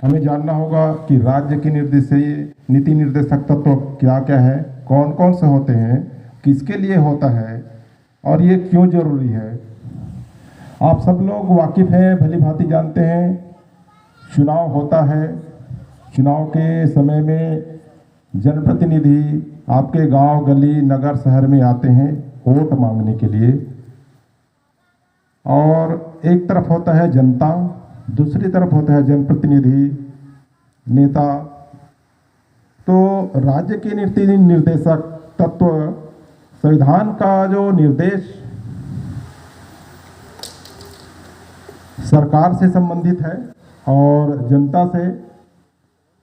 हमें जानना होगा कि राज्य के नीति निर्देशक तत्व क्या क्या है, कौन कौन से होते हैं, किसके लिए होता है और ये क्यों जरूरी है। आप सब लोग वाकिफ़ हैं, भली भांति जानते हैं, चुनाव होता है। चुनाव के समय में जनप्रतिनिधि आपके गांव, गली, नगर, शहर में आते हैं वोट मांगने के लिए। और एक तरफ होता है जनता, दूसरी तरफ होता है जनप्रतिनिधि, नेता। तो राज्य के नीति निर्देशक तत्व संविधान का जो निर्देश सरकार से संबंधित है और जनता से।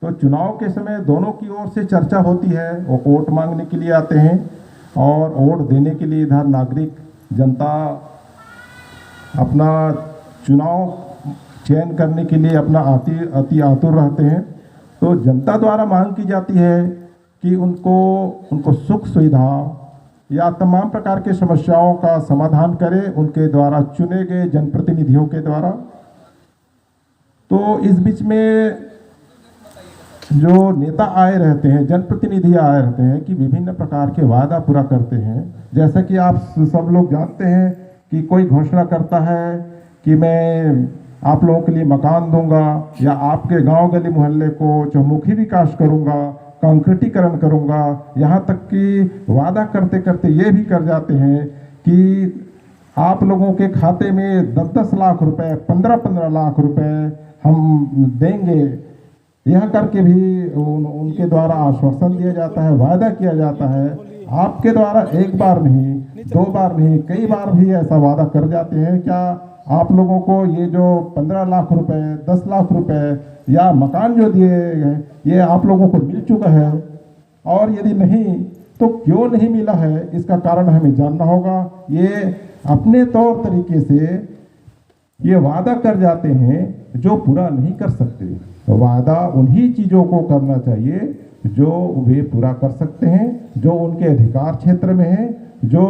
तो चुनाव के समय दोनों की ओर से चर्चा होती है। वो वोट मांगने के लिए आते हैं और वोट देने के लिए इधर नागरिक जनता अपना चुनाव चयन करने के लिए अपना अति आतुर रहते हैं। तो जनता द्वारा मांग की जाती है कि उनको सुख सुविधा या तमाम प्रकार के समस्याओं का समाधान करे उनके द्वारा चुने गए जनप्रतिनिधियों के द्वारा। तो इस बीच में जो नेता आए रहते हैं, जनप्रतिनिधि आए रहते हैं कि विभिन्न प्रकार के वादा पूरा करते हैं। जैसे कि आप सब लोग जानते हैं कि कोई घोषणा करता है कि मैं आप लोगों के लिए मकान दूंगा या आपके गांव, गली, मोहल्ले को चहुमुखी विकास करूंगा, कंक्रीटीकरण करूंगा। यहाँ तक कि वादा करते करते ये भी कर जाते हैं कि आप लोगों के खाते में 10-10 लाख रुपए, 15-15 लाख रुपए हम देंगे। यह करके भी उनके द्वारा आश्वासन दिया जाता है, वादा किया जाता है। आपके द्वारा एक बार नहीं, 2 बार नहीं, कई बार भी ऐसा वादा कर जाते हैं। क्या आप लोगों को ये जो 15 लाख रुपए, 10 लाख रुपए या मकान जो दिए हैं ये आप लोगों को मिल चुका है? और यदि नहीं तो क्यों नहीं मिला है, इसका कारण हमें जानना होगा। ये अपने तौर तरीके से ये वादा कर जाते हैं जो पूरा नहीं कर सकते। तो वादा उन्हीं चीज़ों को करना चाहिए जो वे पूरा कर सकते हैं, जो उनके अधिकार क्षेत्र में है, जो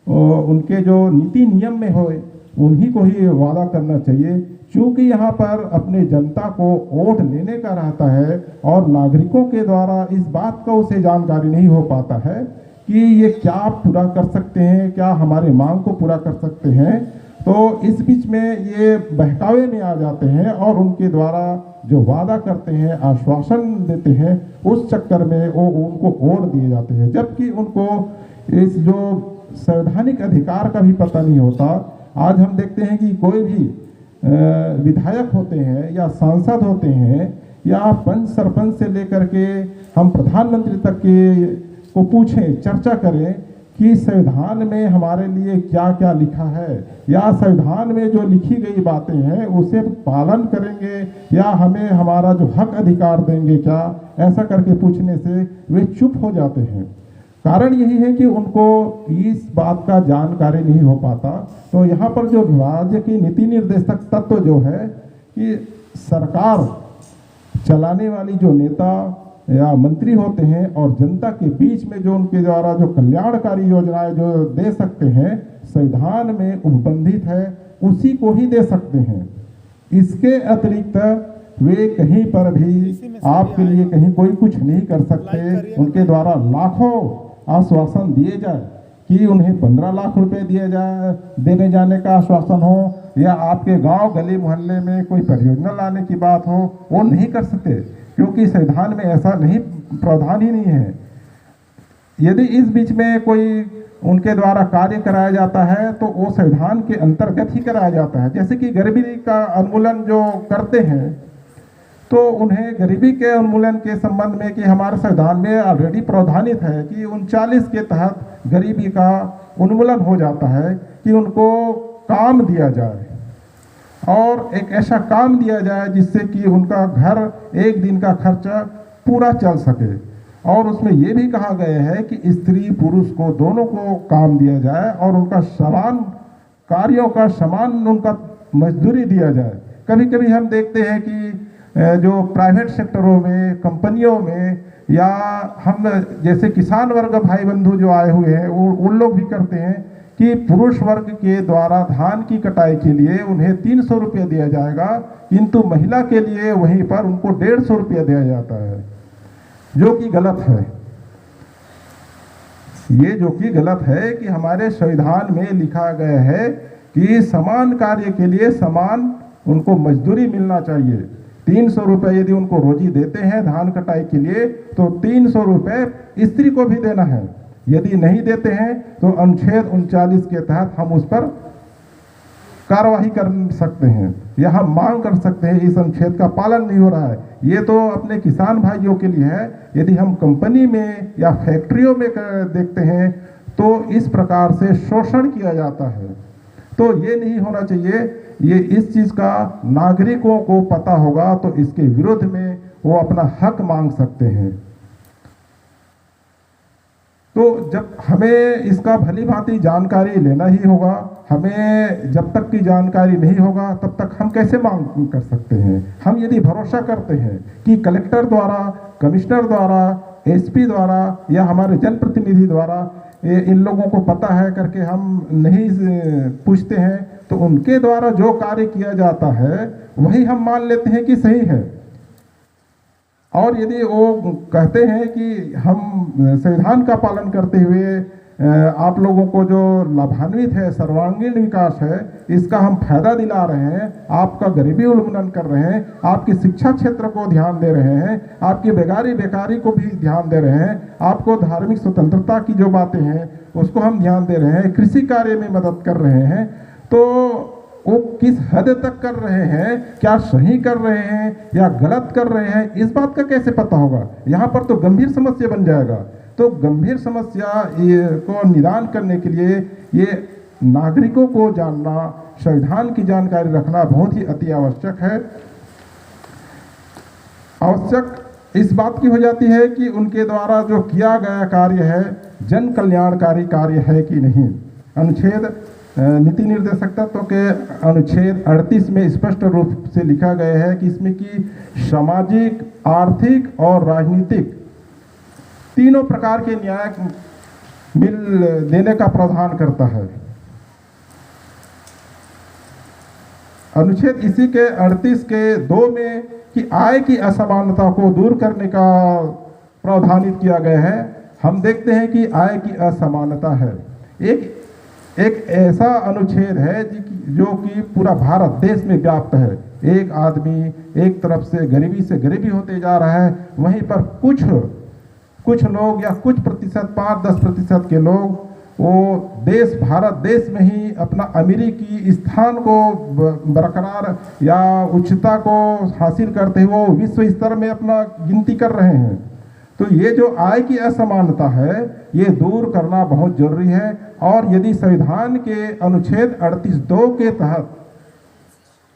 उनके जो नीति नियम में हो, उन्हीं को ही वादा करना चाहिए। क्योंकि यहाँ पर अपने जनता को वोट लेने का रहता है और नागरिकों के द्वारा इस बात का उसे जानकारी नहीं हो पाता है कि ये क्या पूरा कर सकते हैं, क्या हमारे मांग को पूरा कर सकते हैं। तो इस बीच में ये बहकावे में आ जाते हैं और उनके द्वारा जो वादा करते हैं, आश्वासन देते हैं, उस चक्कर में वो उनको वोट दिए जाते हैं, जबकि उनको इस जो संवैधानिक अधिकार का भी पता नहीं होता। आज हम देखते हैं कि कोई भी विधायक होते हैं या सांसद होते हैं या पंच सरपंच से लेकर के हम प्रधानमंत्री तक के को पूछें, चर्चा करें कि संविधान में हमारे लिए क्या क्या लिखा है या संविधान में जो लिखी गई बातें हैं उसे पालन करेंगे या हमें हमारा जो हक अधिकार देंगे क्या, ऐसा करके पूछने से वे चुप हो जाते हैं। कारण यही है कि उनको इस बात का जानकारी नहीं हो पाता। तो यहाँ पर जो राज्य की नीति निर्देशक तत्व जो है कि सरकार चलाने वाली जो नेता या मंत्री होते हैं और जनता के बीच में जो उनके द्वारा जो कल्याणकारी योजनाएं जो दे सकते हैं, संविधान में उपबंधित है, उसी को ही दे सकते हैं। इसके अतिरिक्त वे कहीं पर भी आपके लिए कहीं कोई कुछ नहीं कर सकते। उनके द्वारा लाखों आश्वासन दिए जाए कि उन्हें 15 लाख रुपए दिए जाए, देने जाने का आश्वासन हो या आपके गांव, गली, मोहल्ले में कोई परियोजना लाने की बात हो, वो नहीं कर सकते क्योंकि संविधान में ऐसा नहीं प्रावधान ही नहीं है। यदि इस बीच में कोई उनके द्वारा कार्य कराया जाता है तो वो संविधान के अंतर्गत ही कराया जाता है। जैसे कि गरीबी का उन्मूलन जो करते हैं तो उन्हें गरीबी के उन्मूलन के संबंध में कि हमारे संविधान में ऑलरेडी प्रावधानित है कि 39 के तहत गरीबी का उन्मूलन हो जाता है कि उनको काम दिया जाए और एक ऐसा काम दिया जाए जिससे कि उनका घर एक दिन का खर्चा पूरा चल सके। और उसमें ये भी कहा गया है कि स्त्री पुरुष को दोनों को काम दिया जाए और उनका समान कार्यों का समान उनका मजदूरी दिया जाए। कभी कभी हम देखते हैं कि जो प्राइवेट सेक्टरों में, कंपनियों में या हम जैसे किसान वर्ग भाई बंधु जो आए हुए हैं उन लोग भी करते हैं कि पुरुष वर्ग के द्वारा धान की कटाई के लिए उन्हें 300 रुपये दिया जाएगा, किंतु महिला के लिए वहीं पर उनको 150 रुपये दिया जाता है, जो कि गलत है। ये जो कि गलत है कि हमारे संविधान में लिखा गया है कि समान कार्य के लिए समान उनको मजदूरी मिलना चाहिए। 300 रुपये यदि उनको रोजी देते हैं धान कटाई के लिए तो 300 रुपये स्त्री को भी देना है। यदि नहीं देते हैं तो अनुच्छेद 39 के तहत हम उस पर कार्रवाई कर सकते हैं या हम मांग कर सकते हैं। इस अनुच्छेद का पालन नहीं हो रहा है। ये तो अपने किसान भाइयों के लिए है। यदि हम कंपनी में या फैक्ट्रियों में देखते हैं तो इस प्रकार से शोषण किया जाता है, तो ये नहीं होना चाहिए। ये इस चीज़ का नागरिकों को पता होगा तो इसके विरुद्ध में वो अपना हक मांग सकते हैं। तो जब हमें इसका भली भांति जानकारी लेना ही होगा। हमें जब तक की जानकारी नहीं होगा तब तक हम कैसे मांग कर सकते हैं। हम यदि भरोसा करते हैं कि कलेक्टर द्वारा, कमिश्नर द्वारा, एसपी द्वारा या हमारे जनप्रतिनिधि द्वारा इन लोगों को पता है करके हम नहीं पूछते हैं, तो उनके द्वारा जो कार्य किया जाता है वही हम मान लेते हैं कि सही है। और यदि वो कहते हैं कि हम संविधान का पालन करते हुए आप लोगों को जो लाभान्वित है, सर्वांगीण विकास है, इसका हम फायदा दिला रहे हैं, आपका गरीबी उन्मूलन कर रहे हैं, आपकी शिक्षा क्षेत्र को ध्यान दे रहे हैं, आपकी बेकारी को भी ध्यान दे रहे हैं, आपको धार्मिक स्वतंत्रता की जो बातें हैं उसको हम ध्यान दे रहे हैं, कृषि कार्य में मदद कर रहे हैं, तो वो किस हद तक कर रहे हैं, क्या सही कर रहे हैं या गलत कर रहे हैं, इस बात का कैसे पता होगा। यहाँ पर तो गंभीर समस्या बन जाएगा। तो गंभीर समस्या को निदान करने के लिए ये नागरिकों को जानना, संविधान की जानकारी रखना बहुत ही अति आवश्यक है। आवश्यक इस बात की हो जाती है कि उनके द्वारा जो किया गया कार्य है जन कल्याणकारी कार्य है कि नहीं। अनुच्छेद नीति निर्देशक तत्व के अनुच्छेद 38 में स्पष्ट रूप से लिखा गया है कि इसमें कि सामाजिक, आर्थिक और राजनीतिक तीनों प्रकार के न्याय मिल देने का प्रावधान करता है। अनुच्छेद इसी के 38 के 2 में कि आय की असमानता को दूर करने का प्रावधानित किया गया है। हम देखते हैं कि आय की असमानता है एक ऐसा अनुच्छेद है जो कि पूरा भारत देश में व्याप्त है। एक आदमी एक तरफ से गरीबी होते जा रहा है, वहीं पर कुछ लोग या कुछ प्रतिशत 5-10% के लोग वो भारत देश में ही अपना अमीरी की स्थान को बरकरार या उच्चता को हासिल करते हुए वो विश्व स्तर में अपना गिनती कर रहे हैं। तो ये जो आय की असमानता है ये दूर करना बहुत जरूरी है। और यदि संविधान के अनुच्छेद 38(2) के तहत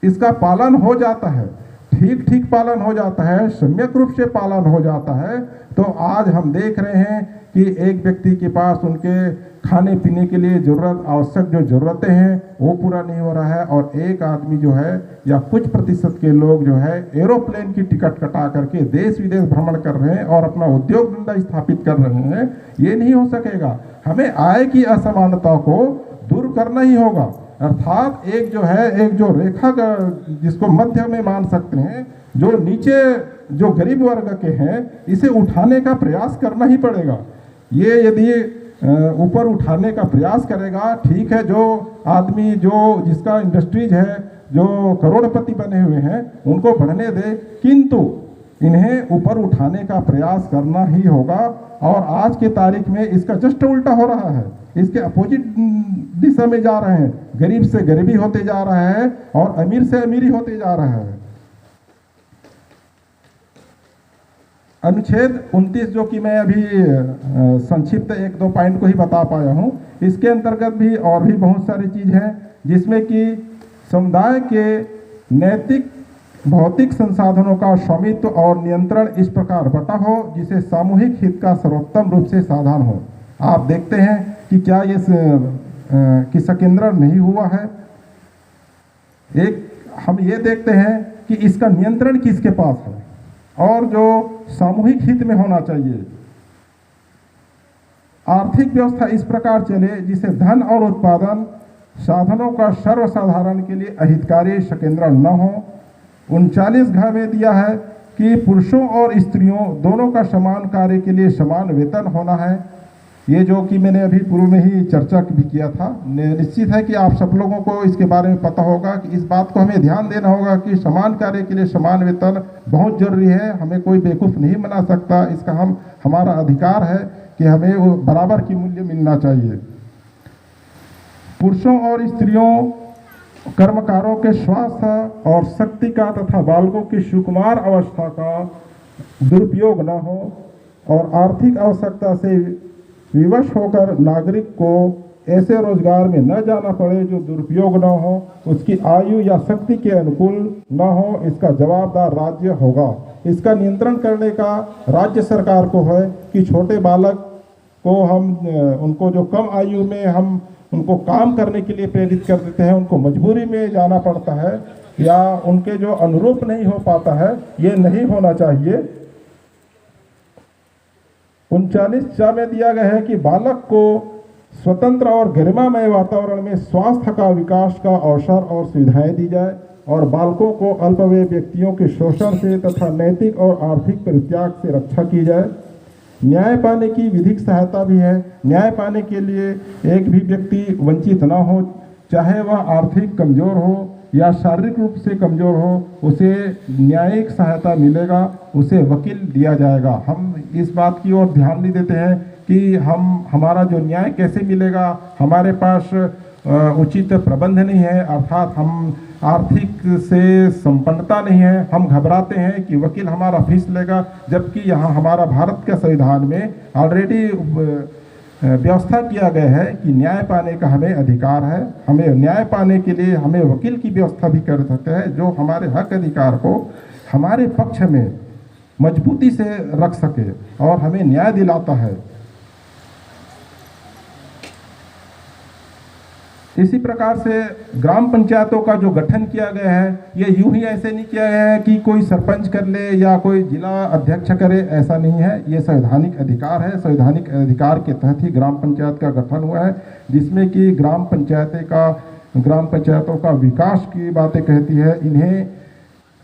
इसका पालन हो जाता है, ठीक पालन हो जाता है, सम्यक रूप से पालन हो जाता है, तो आज हम देख रहे हैं कि एक व्यक्ति के पास उनके खाने पीने के लिए आवश्यक जो जरूरतें हैं वो पूरा नहीं हो रहा है, और एक आदमी जो है या कुछ प्रतिशत के लोग जो है एरोप्लेन की टिकट कटा करके देश विदेश भ्रमण कर रहे हैं और अपना उद्योग धंधा स्थापित कर रहे हैं। ये नहीं हो सकेगा। हमें आय की असमानता को दूर करना ही होगा। अर्थात एक जो रेखा का जिसको मध्य में मान सकते हैं, जो नीचे जो गरीब वर्ग के हैं, इसे उठाने का प्रयास करना ही पड़ेगा। ये यदि ऊपर उठाने का प्रयास करेगा, ठीक है, जो आदमी जिसका इंडस्ट्रीज है, जो करोड़पति बने हुए हैं, उनको बढ़ने दे, किंतु इन्हें ऊपर उठाने का प्रयास करना ही होगा। और आज के तारीख में इसका जस्ट उल्टा हो रहा है, इसके अपोजिट दिशा में जा रहे हैं। गरीब से गरीबी होते जा रहा है और अमीर से अमीरी होते जा रहा है। अनुच्छेद 29 जो कि मैं अभी संक्षिप्त 1-2 पॉइंट को ही बता पाया हूँ, इसके अंतर्गत भी और भी बहुत सारी चीज़ हैं जिसमें कि समुदाय के नैतिक भौतिक संसाधनों का स्वामित्व और नियंत्रण इस प्रकार बटा हो जिसे सामूहिक हित का सर्वोत्तम रूप से साधन हो। आप देखते हैं कि क्या ये किसा केंद्रण नहीं हुआ है। हम ये देखते हैं कि इसका नियंत्रण किसके पास है और जो सामूहिक हित में होना चाहिए। आर्थिक व्यवस्था इस प्रकार चले जिसे धन और उत्पादन साधनों का सर्वसाधारण के लिए अहितकारी संकेंद्रण न हो। 39 घ में दिया है कि पुरुषों और स्त्रियों दोनों का समान कार्य के लिए समान वेतन होना है। ये जो कि मैंने अभी पूर्व में ही चर्चा भी किया था। निश्चित है कि आप सब लोगों को इसके बारे में पता होगा कि इस बात को हमें ध्यान देना होगा कि समान कार्य के लिए समान वेतन बहुत जरूरी है। हमें कोई बेवकूफ़ नहीं बना सकता। इसका हमारा अधिकार है कि हमें वो बराबर की मूल्य मिलना चाहिए। पुरुषों और स्त्रियों कर्मकारों के स्वास्थ्य और शक्ति का तथा बालकों की सुकुमार अवस्था का दुरुपयोग न हो और आर्थिक आवश्यकता से विवश होकर नागरिक को ऐसे रोजगार में न जाना पड़े जो दुरुपयोग न हो, उसकी आयु या शक्ति के अनुकूल न हो, इसका जवाबदार राज्य होगा। इसका नियंत्रण करने का राज्य सरकार को है कि छोटे बालक को हम उनको जो कम आयु में हम उनको काम करने के लिए प्रेरित कर देते हैं, उनको मजबूरी में जाना पड़ता है या उनके जो अनुरूप नहीं हो पाता है, ये नहीं होना चाहिए। 39 में दिया गया है कि बालक को स्वतंत्र और गरिमामय वातावरण में स्वास्थ्य का विकास का अवसर और सुविधाएं दी जाए और बालकों को अल्पवयी व्यक्तियों के शोषण से तथा नैतिक और आर्थिक परित्याग से रक्षा की जाए। न्याय पाने की विधिक सहायता भी है। न्याय पाने के लिए एक भी व्यक्ति वंचित ना हो, चाहे वह आर्थिक कमजोर हो या शारीरिक रूप से कमजोर हो, उसे न्यायिक सहायता मिलेगा, उसे वकील दिया जाएगा। हम इस बात की ओर ध्यान नहीं देते हैं कि हमारा जो न्याय कैसे मिलेगा, हमारे पास उचित प्रबंध नहीं है, अर्थात हम आर्थिक से संपन्नता नहीं है। हम घबराते हैं कि वकील हमारा फीस लेगा, जबकि यहाँ हमारा भारत के संविधान में ऑलरेडी व्यवस्था किया गया है कि न्याय पाने का हमें अधिकार है। हमें न्याय पाने के लिए हमें वकील की व्यवस्था भी कर सकते हैं जो हमारे हक अधिकार को हमारे पक्ष में मजबूती से रख सके और हमें न्याय दिलाता है। इसी प्रकार से ग्राम पंचायतों का जो गठन किया गया है, ये यूं ही ऐसे नहीं किया गया है कि कोई सरपंच कर ले या कोई जिला अध्यक्ष करे, ऐसा नहीं है। ये संवैधानिक अधिकार है। संवैधानिक अधिकार के तहत ही ग्राम पंचायत का गठन हुआ है, जिसमें कि ग्राम पंचायतों का विकास की बातें कहती है। इन्हें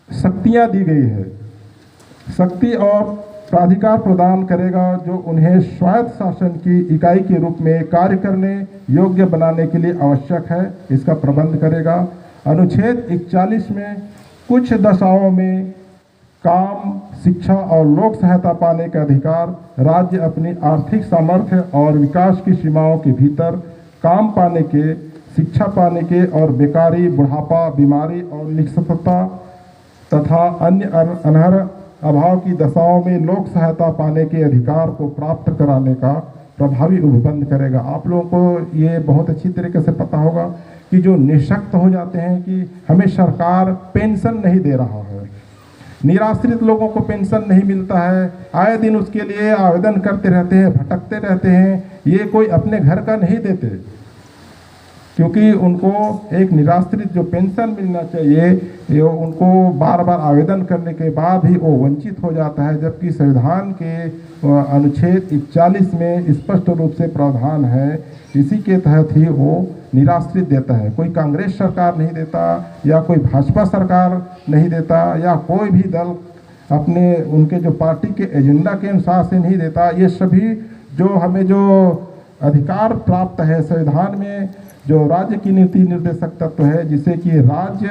शक्तियाँ दी गई है, शक्ति और प्राधिकार प्रदान करेगा जो उन्हें स्वायत्त शासन की इकाई के रूप में कार्य करने योग्य बनाने के लिए आवश्यक है, इसका प्रबंध करेगा। अनुच्छेद 41 में कुछ दशाओं में काम, शिक्षा और लोक सहायता पाने का अधिकार राज्य अपनी आर्थिक सामर्थ्य और विकास की सीमाओं के भीतर काम पाने के, शिक्षा पाने के और बेकारी, बुढ़ापा, बीमारी और निःशक्तता तथा अन्य अनहर अभाव की दशाओं में लोक सहायता पाने के अधिकार को प्राप्त कराने का प्रभावी उपबंध करेगा। आप लोगों को ये बहुत अच्छी तरीके से पता होगा कि जो निःशक्त हो जाते हैं कि हमें सरकार पेंशन नहीं दे रहा है, निराश्रित लोगों को पेंशन नहीं मिलता है, आए दिन उसके लिए आवेदन करते रहते हैं, भटकते रहते हैं। ये कोई अपने घर का नहीं देते, क्योंकि उनको एक निराश्रित जो पेंशन मिलना चाहिए, ये उनको बार बार आवेदन करने के बाद ही वो वंचित हो जाता है। जबकि संविधान के अनुच्छेद 41 में स्पष्ट रूप से प्रावधान है, इसी के तहत ही वो निराश्रित देता है। कोई कांग्रेस सरकार नहीं देता या कोई भाजपा सरकार नहीं देता या कोई भी दल अपने उनके जो पार्टी के एजेंडा के अनुसार से नहीं देता। ये सभी जो हमें जो अधिकार प्राप्त है संविधान में, जो राज्य की नीति निर्देशक तत्व है, जिसे कि राज्य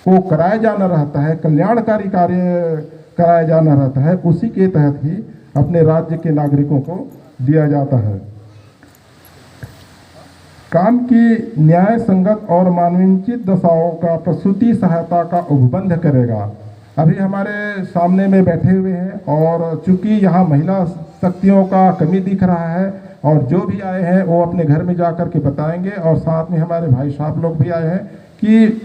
को कराया जाना रहता है, कल्याणकारी कार्य कराया जाना रहता है, उसी के तहत ही अपने राज्य के नागरिकों को दिया जाता है। काम की न्याय संगत और मानवांचित दशाओं का प्रसूति सहायता का उपबंध करेगा। अभी हमारे सामने में बैठे हुए हैं और चूंकि यहाँ महिला शक्तियों का कमी दिख रहा है और जो भी आए हैं वो अपने घर में जा कर के बताएंगे, और साथ में हमारे भाई साहब लोग भी आए हैं कि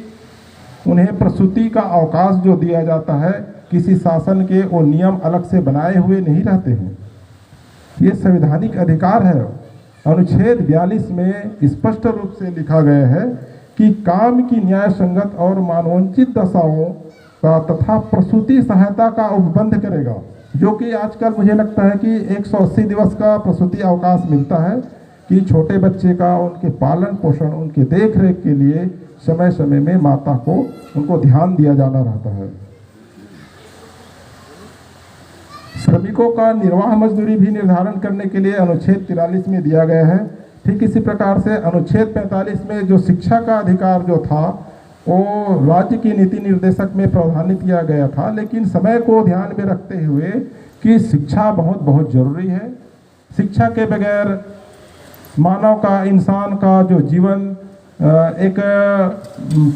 उन्हें प्रसूति का अवकाश जो दिया जाता है, किसी शासन के वो नियम अलग से बनाए हुए नहीं रहते हैं, ये संवैधानिक अधिकार है। अनुच्छेद 42 में स्पष्ट रूप से लिखा गया है कि काम की न्याय संगत और मानवांचित दशाओं का तथा प्रसूति सहायता का उपबंध करेगा। जो कि आजकल मुझे लगता है कि 180 दिवस का प्रसूति अवकाश मिलता है कि छोटे बच्चे का उनके पालन पोषण, उनके देख रेख के लिए समय समय में माता को उनको ध्यान दिया जाना रहता है। श्रमिकों का निर्वाह मजदूरी भी निर्धारण करने के लिए अनुच्छेद 43 में दिया गया है। ठीक इसी प्रकार से अनुच्छेद 45 में जो शिक्षा का अधिकार जो था वो राज्य की नीति निर्देशक में प्रावधानित किया गया था, लेकिन समय को ध्यान में रखते हुए कि शिक्षा बहुत बहुत जरूरी है। शिक्षा के बगैर मानव का, इंसान का जो जीवन एक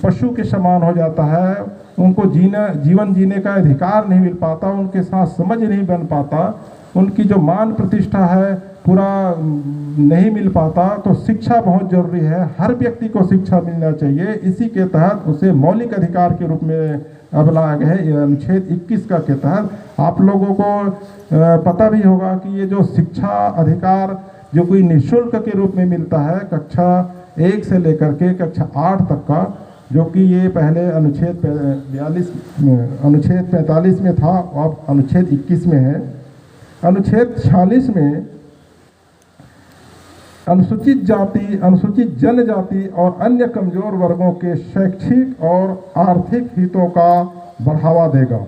पशु के समान हो जाता है। उनको जीवन जीने का अधिकार नहीं मिल पाता, उनके साथ समझ नहीं बन पाता, उनकी जो मान प्रतिष्ठा है पूरा नहीं मिल पाता। तो शिक्षा बहुत जरूरी है, हर व्यक्ति को शिक्षा मिलना चाहिए। इसी के तहत उसे मौलिक अधिकार के रूप में अब लाया गया है अनुच्छेद 21 का के तहत। आप लोगों को पता भी होगा कि ये जो शिक्षा अधिकार जो कोई निःशुल्क के रूप में मिलता है कक्षा 1 से लेकर के कक्षा 8 तक का, जो कि ये पहले अनुच्छेद 45 में था, अब अनुच्छेद 21 में है। अनुच्छेद 46 में अनुसूचित जाति, अनुसूचित जनजाति और अन्य कमजोर वर्गों के शैक्षिक और आर्थिक हितों का बढ़ावा देगा।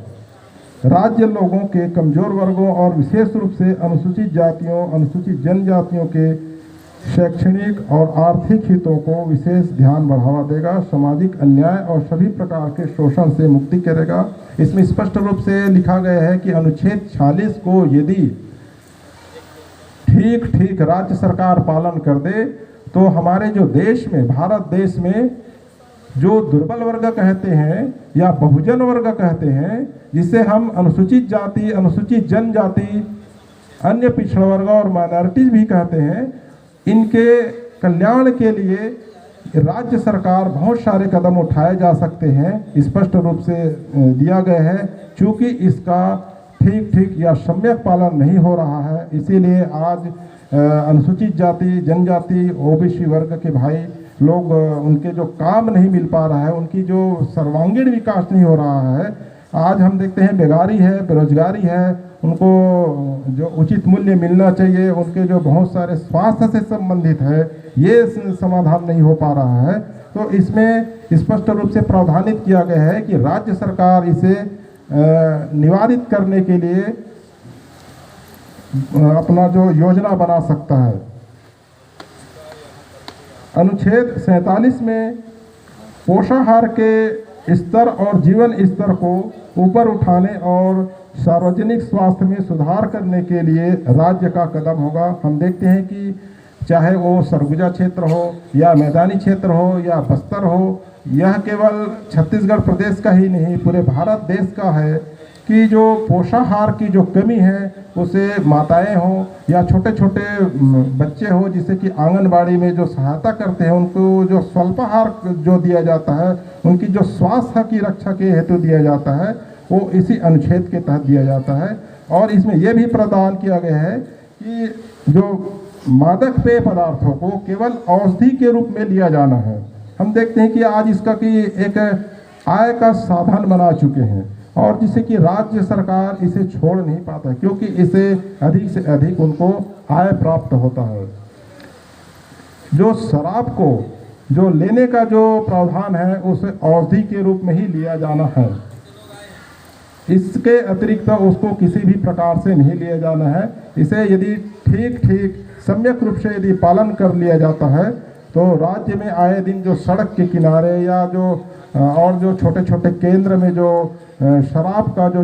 राज्य लोगों के कमजोर वर्गों और विशेष रूप से अनुसूचित जातियों, अनुसूचित जनजातियों के शैक्षणिक और आर्थिक हितों को विशेष ध्यान बढ़ावा देगा। सामाजिक अन्याय और सभी प्रकार के शोषण से मुक्ति करेगा। इसमें स्पष्ट रूप से लिखा गया है कि अनुच्छेद 46 को यदि ठीक राज्य सरकार पालन कर दे तो हमारे जो देश में, भारत देश में जो दुर्बल वर्ग कहते हैं या बहुजन वर्ग कहते हैं, जिसे हम अनुसूचित जाति, अनुसूचित जनजाति, अन्य पिछड़ा वर्ग और माइनॉरिटीज भी कहते हैं, इनके कल्याण के लिए राज्य सरकार बहुत सारे कदम उठाए जा सकते हैं। स्पष्ट रूप से दिया गया है। चूँकि इसका ठीक या सम्यक पालन नहीं हो रहा है, इसीलिए आज अनुसूचित जाति, जनजाति, ओबीसी वर्ग के भाई लोग, उनके जो काम नहीं मिल पा रहा है, उनकी जो सर्वांगीण विकास नहीं हो रहा है। आज हम देखते हैं बेगारी है, बेरोजगारी है, उनको जो उचित मूल्य मिलना चाहिए, उनके जो बहुत सारे स्वास्थ्य से संबंधित है, ये समाधान नहीं हो पा रहा है। तो इसमें स्पष्ट रूप से प्रावधानित किया गया है कि राज्य सरकार इसे निवारित करने के लिए अपना जो योजना बना सकता है। अनुच्छेद 47 में पोषाहार के स्तर और जीवन स्तर को ऊपर उठाने और सार्वजनिक स्वास्थ्य में सुधार करने के लिए राज्य का कदम होगा। हम देखते हैं कि चाहे वो सरगुजा क्षेत्र हो या मैदानी क्षेत्र हो या बस्तर हो, यह केवल छत्तीसगढ़ प्रदेश का ही नहीं पूरे भारत देश का है कि जो पोषाहार की जो कमी है उसे माताएं हो या छोटे छोटे बच्चे हो, जिसे कि आंगनबाड़ी में जो सहायता करते हैं, उनको जो स्वल्पाहार जो दिया जाता है, उनकी जो स्वास्थ्य की रक्षा के हेतु दिया जाता है, वो इसी अनुच्छेद के तहत दिया जाता है। और इसमें यह भी प्रावधान किया गया है कि जो मादक पेय पदार्थों को केवल औषधि के रूप में लिया जाना है। हम देखते हैं कि आज इसका कि एक आय का साधन बना चुके हैं और जिससे कि राज्य सरकार इसे छोड़ नहीं पाता, क्योंकि इसे अधिक से अधिक उनको आय प्राप्त होता है। जो शराब को जो लेने का जो प्रावधान है उसे औषधि के रूप में ही लिया जाना है। इसके अतिरिक्त उसको किसी भी प्रकार से नहीं लिया जाना है। इसे यदि ठीक सम्यक रूप से यदि पालन कर लिया जाता है तो राज्य में आए दिन जो सड़क के किनारे या जो और जो छोटे छोटे केंद्र में जो शराब का जो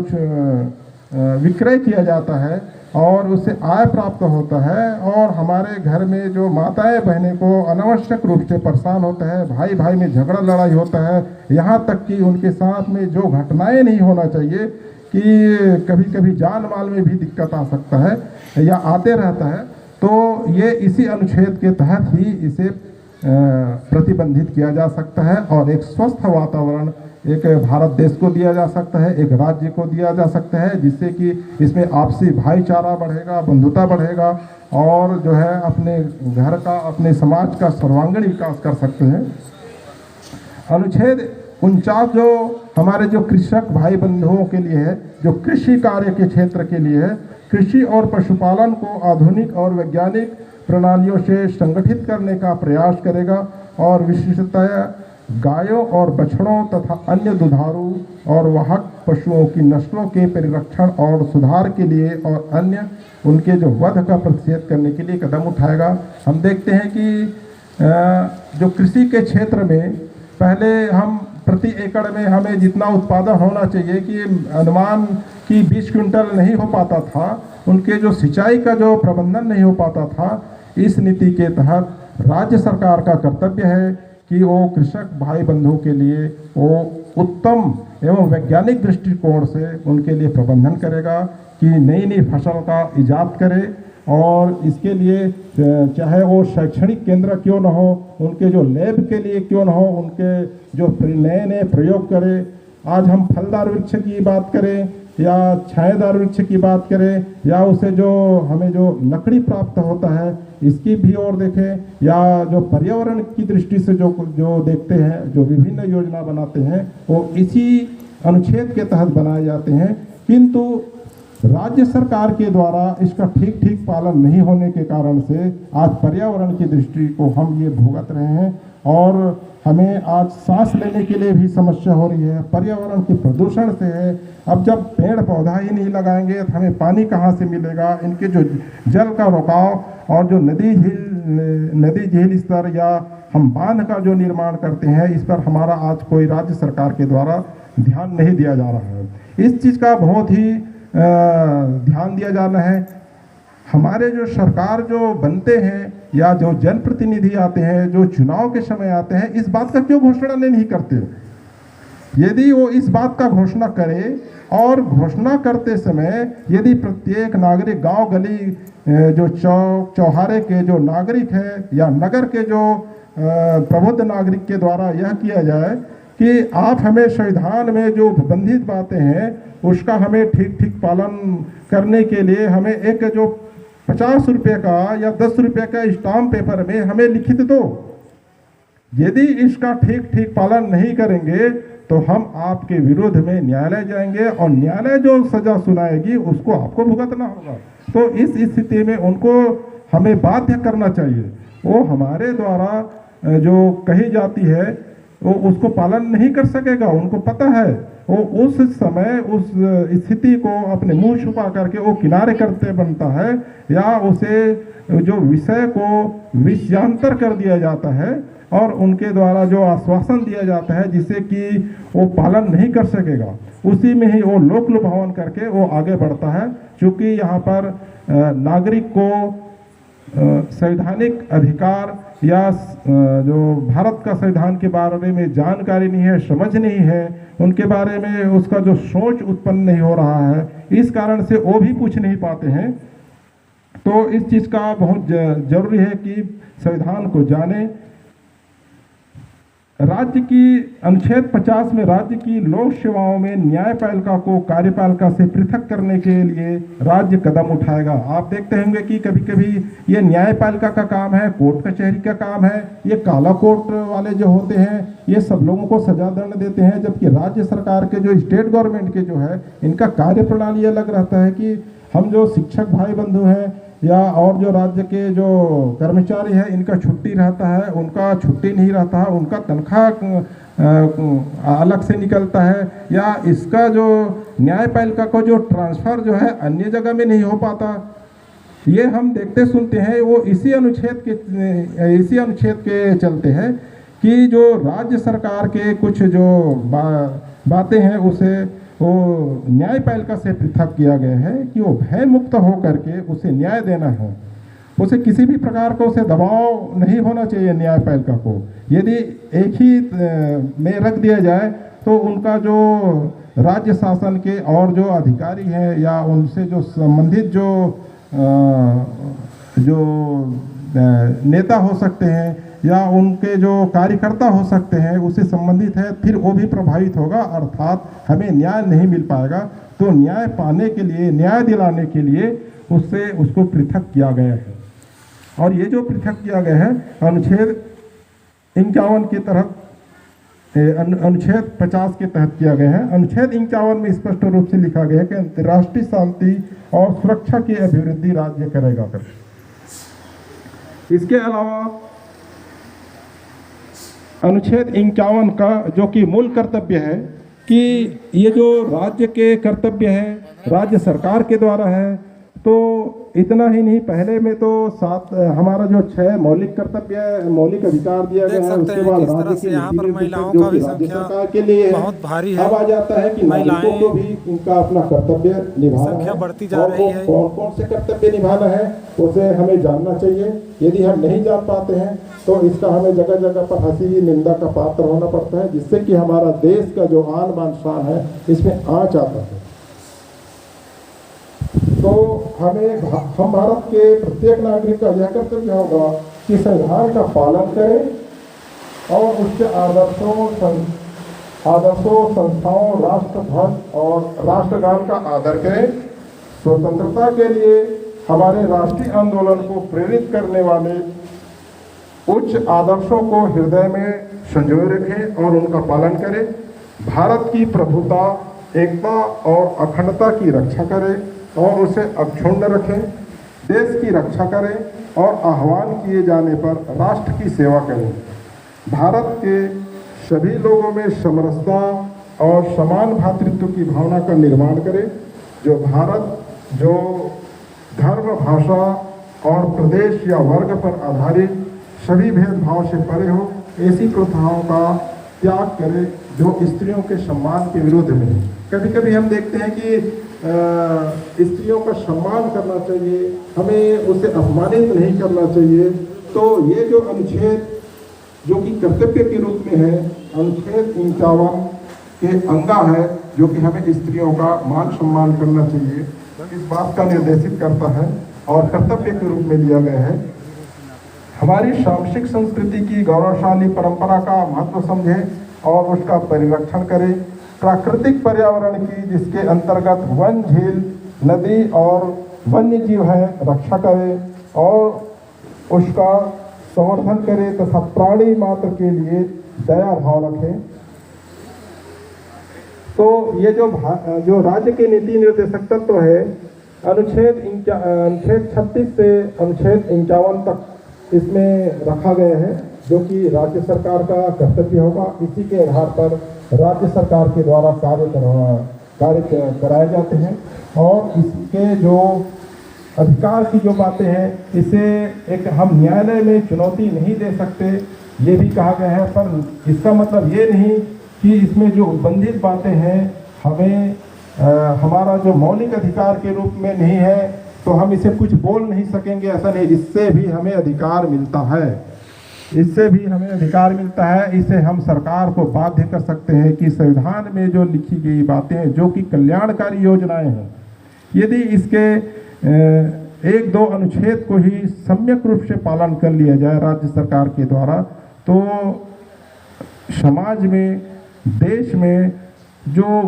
विक्रय किया जाता है और उससे आय प्राप्त होता है, और हमारे घर में जो माताएं बहनें को अनावश्यक रूप से परेशान होता है, भाई भाई में झगड़ा लड़ाई होता है, यहाँ तक कि उनके साथ में जो घटनाएं नहीं होना चाहिए कि कभी कभी जान माल में भी दिक्कत आ सकता है या आते रहता है, तो ये इसी अनुच्छेद के तहत ही इसे प्रतिबंधित किया जा सकता है और एक स्वस्थ वातावरण एक भारत देश को दिया जा सकता है, एक राज्य को दिया जा सकता है, जिससे कि इसमें आपसी भाईचारा बढ़ेगा, बंधुता बढ़ेगा और जो है अपने घर का, अपने समाज का सर्वांगीण विकास कर सकते हैं। अनुच्छेद 49 जो हमारे जो कृषक भाई बंधुओं के लिए है, जो कृषि कार्य के क्षेत्र के लिए है, कृषि और पशुपालन को आधुनिक और वैज्ञानिक प्रणालियों से संगठित करने का प्रयास करेगा और विशेषतः गायों और बछड़ों तथा अन्य दुधारू और वाहक पशुओं की नस्लों के परिरक्षण और सुधार के लिए और अन्य उनके जो वध का प्रतिषेध करने के लिए कदम उठाएगा। हम देखते हैं कि जो कृषि के क्षेत्र में पहले हम प्रति एकड़ में हमें जितना उत्पादन होना चाहिए कि अनुमान कि 20 क्विंटल नहीं हो पाता था, उनके जो सिंचाई का जो प्रबंधन नहीं हो पाता था। इस नीति के तहत राज्य सरकार का कर्तव्य है कि वो कृषक भाई बंधुओं के लिए वो उत्तम एवं वैज्ञानिक दृष्टिकोण से उनके लिए प्रबंधन करेगा कि नई नई फसल का इजाद करे और इसके लिए चाहे वो शैक्षणिक केंद्र क्यों न हो, उनके जो लैब के लिए क्यों न हो, उनके जो नए नए प्रयोग करें। आज हम फलदार वृक्ष की बात करें या छायादार वृक्ष की बात करें या उसे जो हमें जो लकड़ी प्राप्त होता है इसकी भी ओर देखें, या जो पर्यावरण की दृष्टि से जो देखते हैं, जो विभिन्न योजना बनाते हैं वो इसी अनुच्छेद के तहत बनाए जाते हैं। किंतु राज्य सरकार के द्वारा इसका ठीक ठीक पालन नहीं होने के कारण से आज पर्यावरण की दृष्टि को हम ये भुगत रहे हैं और हमें आज सांस लेने के लिए भी समस्या हो रही है। पर्यावरण के प्रदूषण से है। अब जब पेड़ पौधा ही नहीं लगाएंगे तो हमें पानी कहाँ से मिलेगा? इनके जो जल का रुकाव और जो नदी झील स्तर या हम बांध का जो निर्माण करते हैं, इस पर हमारा आज कोई राज्य सरकार के द्वारा ध्यान नहीं दिया जा रहा है। इस चीज़ का बहुत ही ध्यान दिया जाना है। हमारे जो सरकार जो बनते हैं या जो जनप्रतिनिधि आते हैं, जो चुनाव के समय आते हैं, इस बात का क्यों घोषणा नहीं करते? यदि वो इस बात का घोषणा करे और घोषणा करते समय यदि प्रत्येक नागरिक गांव गली जो चौक चौहारे के जो नागरिक है या नगर के जो प्रबुद्ध नागरिक के द्वारा यह किया जाए कि आप हमें संविधान में जो बंधित बातें हैं उसका हमें ठीक ठीक पालन करने के लिए हमें एक जो 50 रुपये का या 10 रुपये का स्टाम्प पेपर में हमें लिखित दो। यदि इसका ठीक ठीक पालन नहीं करेंगे तो हम आपके विरोध में न्यायालय जाएंगे और न्यायालय जो सजा सुनाएगी उसको आपको भुगतना होगा। तो इस स्थिति में उनको हमें बाध्य करना चाहिए। वो हमारे द्वारा जो कही जाती है वो उसको पालन नहीं कर सकेगा। उनको पता है वो उस समय उस स्थिति को अपने मुंह छुपा करके वो किनारे करते बनता है या उसे जो विषय को विषयांतर कर दिया जाता है और उनके द्वारा जो आश्वासन दिया जाता है जिससे कि वो पालन नहीं कर सकेगा, उसी में ही वो लोक लुभावन करके वो आगे बढ़ता है। क्योंकि यहाँ पर नागरिक को संवैधानिक अधिकार या जो भारत का संविधान के बारे में जानकारी नहीं है, समझ नहीं है, उनके बारे में उसका जो सोच उत्पन्न नहीं हो रहा है, इस कारण से वो भी पूछ नहीं पाते हैं। तो इस चीज़ का बहुत जरूरी है कि संविधान को जाने। राज्य की अनुच्छेद 50 में राज्य की लोक सेवाओं में न्यायपालिका को कार्यपालिका से पृथक करने के लिए राज्य कदम उठाएगा। आप देखते होंगे कि कभी कभी ये न्यायपालिका का काम है, कोर्ट कचहरी का काम है, ये काला कोर्ट वाले जो होते हैं ये सब लोगों को सजा दंड देते हैं, जबकि राज्य सरकार के जो स्टेट गवर्नमेंट के जो है इनका कार्य प्रणाली अलग रहता है कि हम जो शिक्षक भाई बंधु हैं या और जो राज्य के जो कर्मचारी हैं इनका छुट्टी रहता है, उनका छुट्टी नहीं रहता है, उनका तनख्वाह अलग से निकलता है, या इसका जो न्यायपालिका को जो ट्रांसफ़र जो है अन्य जगह में नहीं हो पाता। ये हम देखते सुनते हैं। वो इसी अनुच्छेद के चलते हैं कि जो राज्य सरकार के कुछ जो बातें हैं उसे वो न्यायपालिका से पृथक किया गया है कि वो भय मुक्त हो करके उसे न्याय देना है। उसे किसी भी प्रकार का उसे दबाव नहीं होना चाहिए न्यायपालिका को। यदि एक ही में रख दिया जाए तो उनका जो राज्य शासन के और जो अधिकारी हैं या उनसे जो संबंधित जो नेता हो सकते हैं या उनके जो कार्यकर्ता हो सकते हैं उससे संबंधित है, फिर वो भी प्रभावित होगा, अर्थात हमें न्याय नहीं मिल पाएगा। तो न्याय पाने के लिए, न्याय दिलाने के लिए उसको पृथक किया गया है। और ये जो पृथक किया गया है अनुच्छेद 51 के तहत अनुच्छेद 50 के तहत किया गया है। अनुच्छेद 51 में स्पष्ट रूप से लिखा गया है कि अंतर्राष्ट्रीय शांति और सुरक्षा की अभिवृद्धि राज्य करेगा कर। इसके अलावा अनुच्छेद 51 का जो कि मूल कर्तव्य है कि ये जो राज्य के कर्तव्य है राज्य सरकार के द्वारा है, तो इतना ही नहीं, पहले में तो हमारा जो 6 मौलिक कर्तव्य मौलिक अधिकार दिया गया है, उसके बाद राज्य के यहाँ पर महिलाओं का भी संख्या सरकार के लिए बहुत भारी है। अब आ जाता है कि नागरिकों को भी उनका अपना कर्तव्य निभाना संख्या है, बढ़ती जा रही है। कौन कौन से कर्तव्य निभाना है उसे हमें जानना चाहिए। यदि हम नहीं जान पाते हैं तो इसका हमें जगह जगह पर हंसी निंदा का पात्र होना पड़ता है, जिससे कि हमारा देश का जो आन बान शान है इसमें आँच आता है। तो हम भारत के प्रत्येक नागरिक का यह कर्तव्य होगा कि संविधान का पालन करें और उसके आदर्शों, संस्थाओं, राष्ट्रध्वज और राष्ट्रगान का आदर करें। स्वतंत्रता के लिए हमारे राष्ट्रीय आंदोलन को प्रेरित करने वाले उच्च आदर्शों को हृदय में संजोए रखें और उनका पालन करें। भारत की प्रभुता, एकता और अखंडता की रक्षा करें और उसे अक्षुण्ण रखें। देश की रक्षा करें और आह्वान किए जाने पर राष्ट्र की सेवा करें। भारत के सभी लोगों में समरसता और समान भ्रातृत्व की भावना का निर्माण करें। जो धर्म, भाषा और प्रदेश या वर्ग पर आधारित सभी भेदभाव से परे हो, ऐसी प्रथाओं का त्याग करें जो स्त्रियों के सम्मान के विरुद्ध में है। कभी कभी हम देखते हैं कि स्त्रियों का सम्मान करना चाहिए, हमें उसे अपमानित नहीं करना चाहिए। तो ये जो अनुच्छेद जो कि कर्तव्य के रूप में है, अनुच्छेद 51 के अंगा है जो कि हमें स्त्रियों का मान सम्मान करना चाहिए, इस बात का निर्देशित करता है और कर्तव्य के रूप में लिया गया है। हमारी सांस्कृतिक संस्कृति की गौरवशाली परंपरा का महत्व समझें और उसका परिरक्षण करें। प्राकृतिक पर्यावरण की, जिसके अंतर्गत वन, झील, नदी और वन्य जीव है, रक्षा करें और उसका संवर्धन करें तथा प्राणी मात्र के लिए दया भाव रखें। तो ये जो राज्य के नीति निर्देशक तत्व है, अनुच्छेद 36 से अनुच्छेद 51 तक इसमें रखा गया है, जो कि राज्य सरकार का कर्तव्य होगा। इसी के आधार पर राज्य सरकार के द्वारा कार्य कराए जाते हैं और इसके जो अधिकार की जो बातें हैं, इसे एक हम न्यायालय में चुनौती नहीं दे सकते, ये भी कहा गया है। पर इसका मतलब ये नहीं कि इसमें जो उल्लंघित बातें हैं हमें हमारा जो मौलिक अधिकार के रूप में नहीं है तो हम इसे कुछ बोल नहीं सकेंगे, ऐसा नहीं। इससे भी हमें अधिकार मिलता है, इससे भी हमें अधिकार मिलता है। इसे हम सरकार को बाध्य कर सकते हैं कि संविधान में जो लिखी गई बातें हैं, जो कि कल्याणकारी योजनाएं हैं, यदि इसके 1-2 अनुच्छेद को ही सम्यक रूप से पालन कर लिया जाए राज्य सरकार के द्वारा, तो समाज में, देश में जो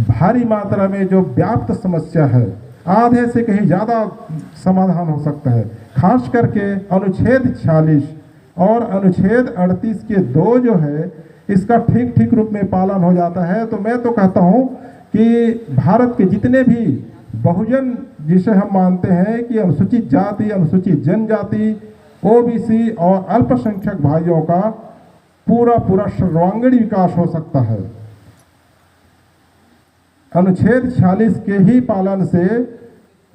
भारी मात्रा में जो व्याप्त समस्या है, आधे से कहीं ज़्यादा समाधान हो सकता है। खास करके अनुच्छेद 46 और अनुच्छेद 38 के 2 जो है, इसका ठीक रूप में पालन हो जाता है। तो मैं तो कहता हूँ कि भारत के जितने भी बहुजन, जिसे हम मानते हैं कि अनुसूचित जाति, अनुसूचित जनजाति, ओबीसी और अल्पसंख्यक भाइयों का पूरा सर्वांगीण विकास हो सकता है। अनुच्छेद 46 के ही पालन से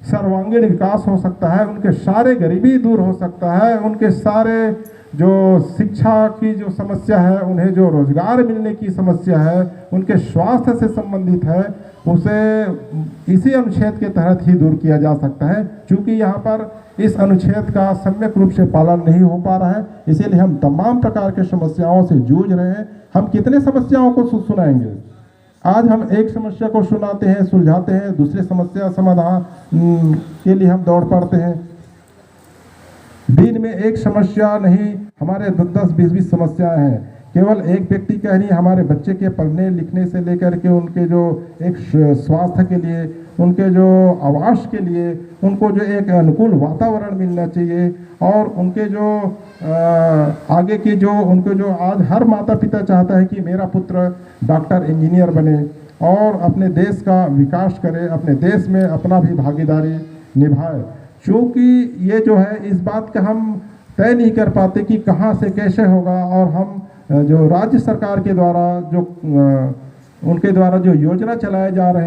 सर्वांगीण विकास हो सकता है, उनके सारे गरीबी दूर हो सकता है, उनके सारे जो शिक्षा की जो समस्या है, उन्हें जो रोजगार मिलने की समस्या है, उनके स्वास्थ्य से संबंधित है, उसे इसी अनुच्छेद के तहत ही दूर किया जा सकता है। क्योंकि यहाँ पर इस अनुच्छेद का सम्यक रूप से पालन नहीं हो पा रहा है, इसीलिए हम तमाम प्रकार के समस्याओं से जूझ रहे हैं। हम कितने समस्याओं को सुनाएंगे? आज हम एक समस्या को सुनाते हैं, सुलझाते हैं, दूसरे समस्या समाधान के लिए हम दौड़ पड़ते हैं। दिन में एक समस्या नहीं, हमारे 10-20 समस्याएं हैं। केवल एक व्यक्ति कह नहीं, हमारे बच्चे के पढ़ने लिखने से लेकर के उनके जो एक स्वास्थ्य के लिए उनके जो आवास के लिए उनको जो एक अनुकूल वातावरण मिलना चाहिए, और उनके जो आगे की जो उनको जो आज हर माता पिता चाहता है कि मेरा पुत्र डॉक्टर इंजीनियर बने और अपने देश का विकास करे, अपने देश में अपना भी भागीदारी निभाए। क्योंकि ये जो है इस बात का हम तय नहीं कर पाते कि कहाँ से कैसे होगा, और हम जो राज्य सरकार के द्वारा जो उनके द्वारा जो योजना चलाए जा रहे हैं